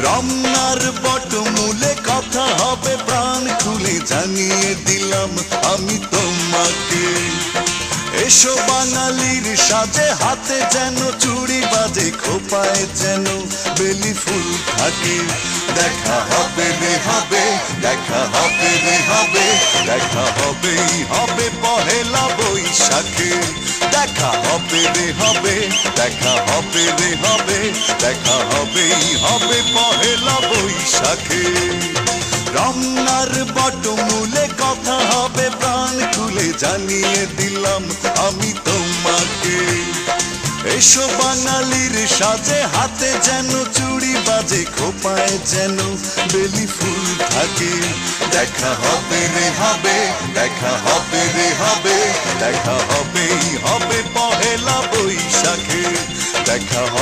রমনার বটমূলে কথা হবে প্রাণ খুলে জানিয়ে দিলাম আমি তোমাকে। এসো বাঙালির সাজে, হাতে যেন চুড়ি বাজে, খোপায় যেন বেলি ফুল থাকে। দেখা হবে রে হবে, দেখা হবে রে হবে, দেখা হবেই হবে পহেলা বৈশাখে। দেখা হবে রে হবে, দেখা হবে রে হবে, দেখা হবেই হবে পহেলা বৈশাখে। রমনার বটমূলে কথা হবে প্রাণ খুলে জানিয়ে দিলাম আমি তোমাকে। এসো বাঙালির সাজে, হাতে যেন চুড়ি বাজে, খোপায় যেন বেলি ফুল থাকে। দেখা হবে রে হবে, দেখা হবে রে হবে, দেখা হবেই হবে পহেলা বৈশাখে। দেখা হবে।